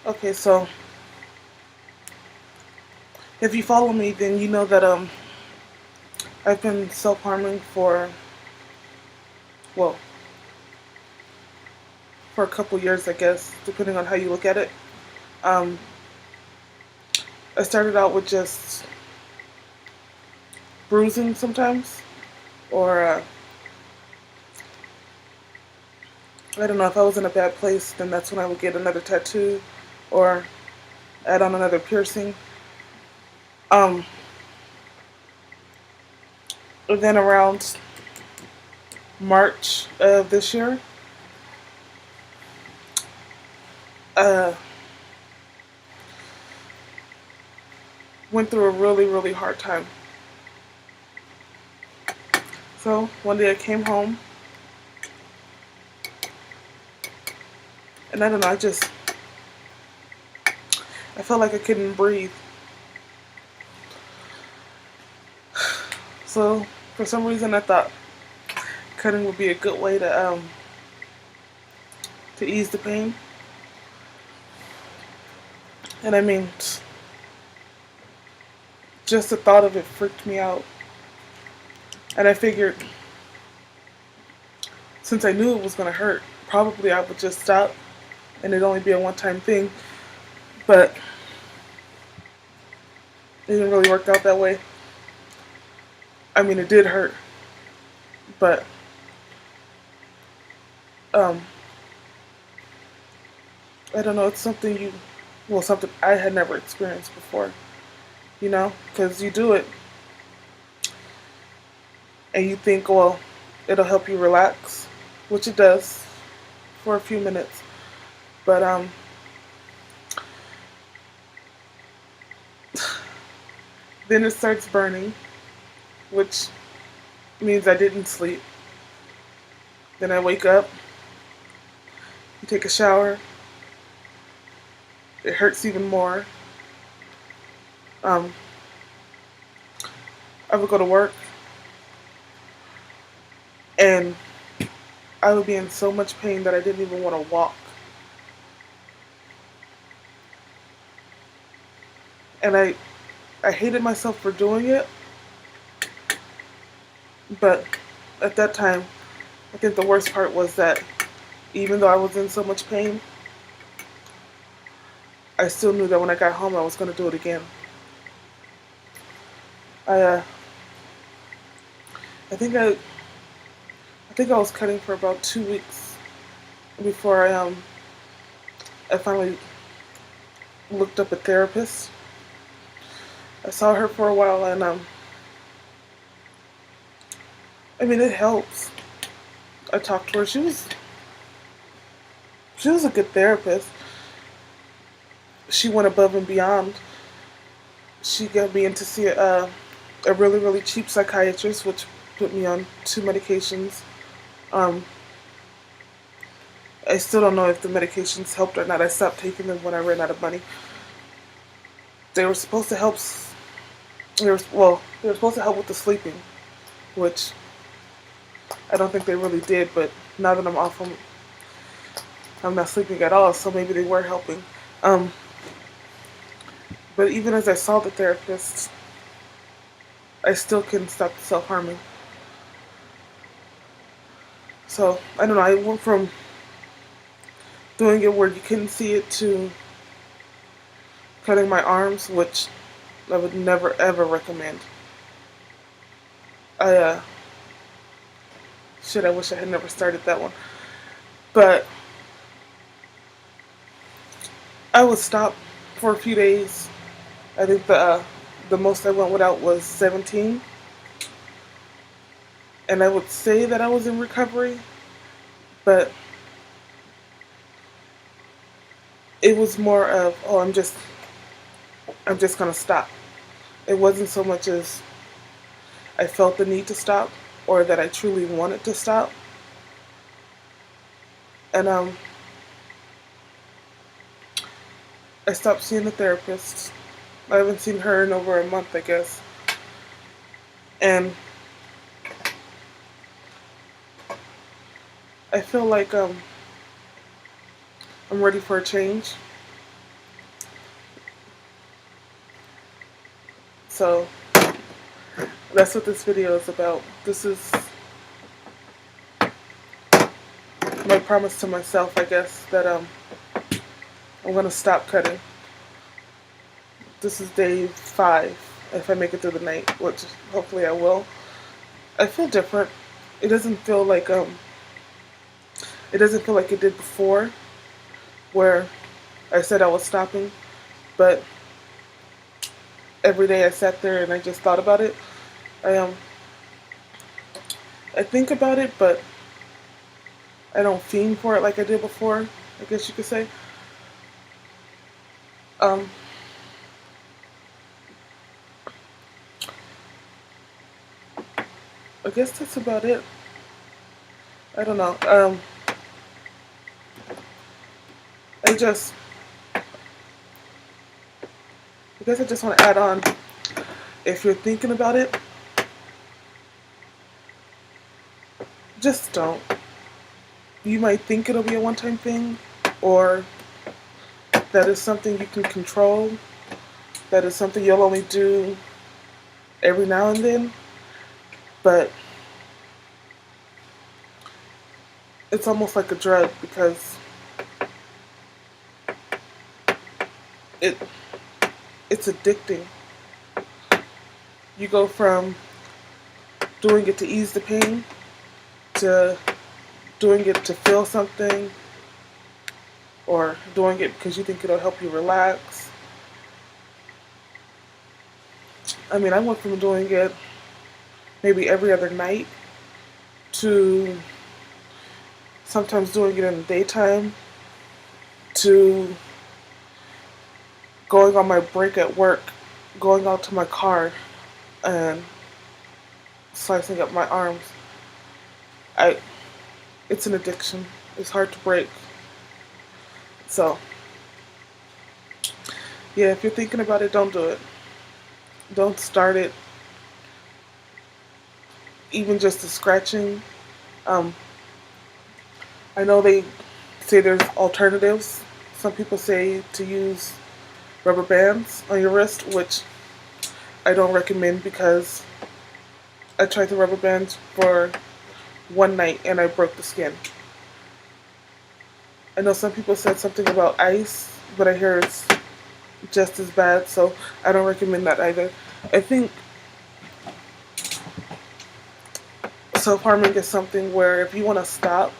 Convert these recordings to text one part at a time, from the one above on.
Okay, so if you follow me, then you know that I've been self-harming well for a couple years, I guess, depending on how you look at it. Um, I started out with just bruising sometimes, or I don't know, if I was in a bad place, then that's when I would get another tattoo or add on another piercing. Um, then around March of this year, uh, went through a really, really hard time. So one day I came home, and I don't know, I felt like I couldn't breathe. So for some reason, I thought cutting would be a good way to ease the pain. And I mean, just the thought of it freaked me out. And I figured, since I knew it was gonna hurt, probably I would just stop, and it'd only be a one-time thing. But it didn't really work out that way. I mean, it did hurt, but um, I don't know. It's something I had never experienced before. You know, because you do it and you think, well, it'll help you relax, which it does for a few minutes. But then it starts burning, which means I didn't sleep. Then I wake up, you take a shower, it hurts even more. Um, I would go to work, and I would be in so much pain that I didn't even want to walk. And I hated myself for doing it, but at that time, I think the worst part was that even though I was in so much pain, I still knew that when I got home, I was going to do it again. I I think I think I was cutting for about 2 weeks before I finally looked up a therapist. I saw her for a while, and I mean, it helps. I talked to her. She was a good therapist. She went above and beyond. She got me in to see a really, really cheap psychiatrist, which put me on 2 medications. Um, I still don't know if the medications helped or not. I stopped taking them when I ran out of money. They were supposed to help. They were supposed to help with the sleeping, which I don't think they really did. But now that I'm off, I'm not sleeping at all. So maybe they were helping. Um, but even as I saw the therapist, I still couldn't stop the self harming. So I don't know. I went from doing it where you couldn't see it to cutting my arms, which I would never ever recommend. I shit. I wish I had never started that one. But I would stop for a few days. I think the most I went without was 17, and I would say that I was in recovery, but it was more of, oh, I'm just gonna stop. It wasn't so much as I felt the need to stop or that I truly wanted to stop. And I stopped seeing the therapist. I haven't seen her in over a month, I guess. And I feel like I'm ready for a change. So that's what this video is about. This is my promise to myself, I guess, that I'm gonna stop cutting. This is day 5, if I make it through the night, which hopefully I will. I feel different. It doesn't feel like it did before, where I said I was stopping, but every day I sat there and I just thought about it. I think about it, but I don't fiend for it like I did before, I guess you could say. Um, I guess that's about it. I don't know. I guess I just want to add on, if you're thinking about it, just don't. You might think it'll be a one-time thing, or that is something you can control, that is something you'll only do every now and then, but it's almost like a drug, because it's addicting. You go from doing it to ease the pain to doing it to feel something, or doing it because you think it'll help you relax. I mean, I went from doing it maybe every other night to sometimes doing it in the daytime to going on my break at work, going out to my car and slicing up my arms. It's an addiction. It's hard to break. So, yeah, if you're thinking about it, don't do it. Don't start it. Even just the scratching. I know they say there's alternatives. Some people say to use rubber bands on your wrist, which I don't recommend, because I tried the rubber bands for one night and I broke the skin. I know some people said something about ice, but I hear it's just as bad, so I don't recommend that either. I think self-harming is something where if you want to stop,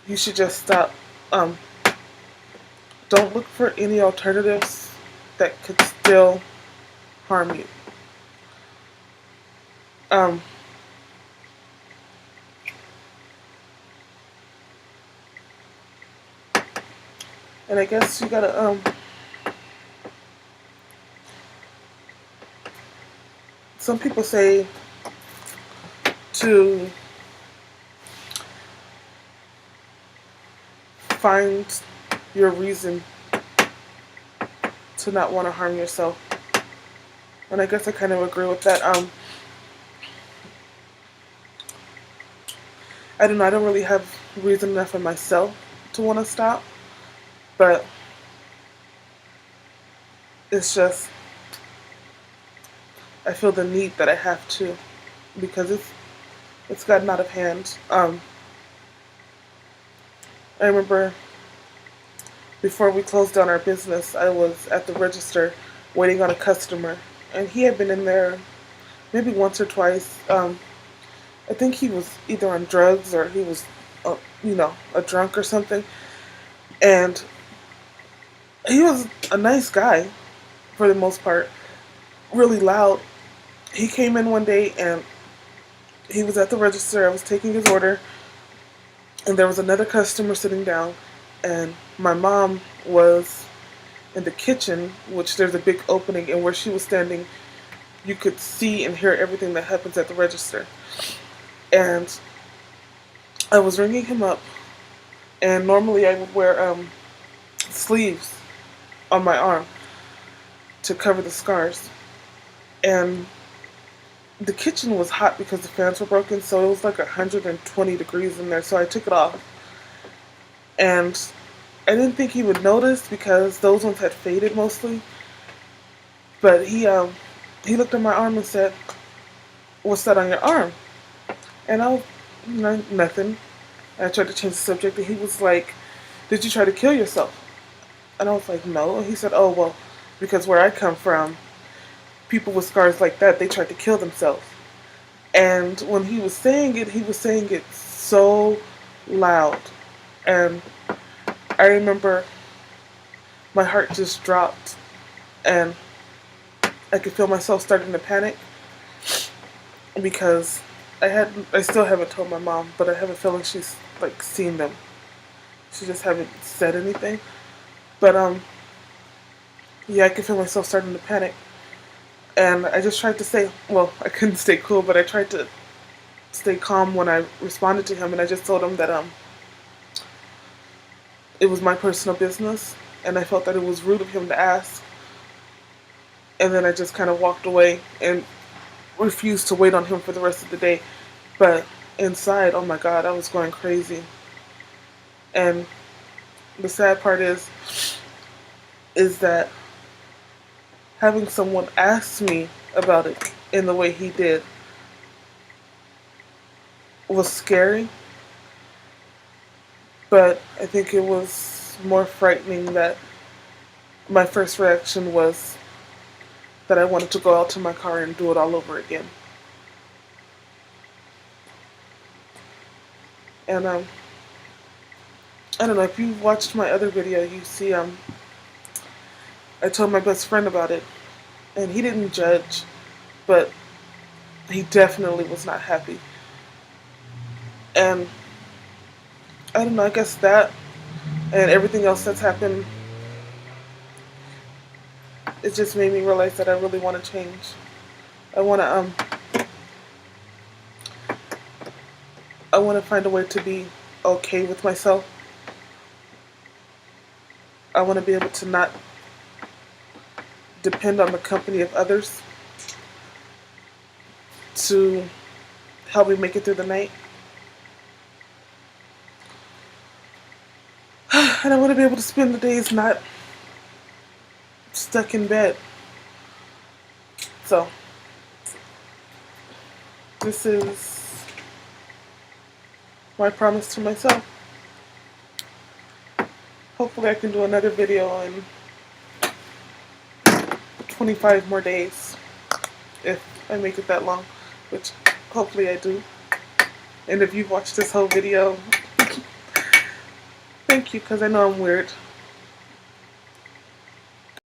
you should just stop. Don't look for any alternatives that could still harm you. And I guess you gotta, some people say to find your reason to not want to harm yourself. And I guess I kind of agree with that. I don't know, I don't really have reason enough in myself to want to stop, but it's just, I feel the need that I have to, because it's gotten out of hand. I remember before we closed down our business, I was at the register waiting on a customer, and he had been in there maybe once or twice. I think he was either on drugs or he was, a drunk or something. And he was a nice guy for the most part, really loud. He came in one day and he was at the register. I was taking his order, and there was another customer sitting down, and my mom was in the kitchen, which there's a big opening, and where she was standing, you could see and hear everything that happens at the register. And I was ringing him up, and normally I would wear sleeves on my arm to cover the scars. And the kitchen was hot because the fans were broken, so it was like 120 degrees in there, so I took it off. And I didn't think he would notice because those ones had faded mostly. But he looked at my arm and said, "What's that on your arm?" And I was, nothing. I tried to change the subject, and he was like, "Did you try to kill yourself?" And I was like, "No." And he said, "Oh, well, because where I come from, people with scars like that, they tried to kill themselves." And when he was saying it so loud. And I remember my heart just dropped, and I could feel myself starting to panic because I still haven't told my mom, but I have a feeling she's like seen them. She just haven't said anything. But yeah, I could feel myself starting to panic. And I just tried to say, well, I couldn't stay cool, but I tried to stay calm when I responded to him, and I just told him that it was my personal business, and I felt that it was rude of him to ask. And then I just kind of walked away and refused to wait on him for the rest of the day. But inside, oh my God, I was going crazy. And the sad part is that having someone ask me about it in the way he did was scary. But I think it was more frightening that my first reaction was that I wanted to go out to my car and do it all over again. And I don't know, if you've watched my other video, you see I told my best friend about it, and he didn't judge, but he definitely was not happy. And I don't know, I guess that and everything else that's happened, it just made me realize that I really want to change. I want to I want to find a way to be okay with myself. I want to be able to not depend on the company of others to help me make it through the night. And I want to be able to spend the days not stuck in bed. So, this is my promise to myself. Hopefully I can do another video in 25 more days, if I make it that long, which hopefully I do. And if you've watched this whole video, thank you, because I know I'm weird.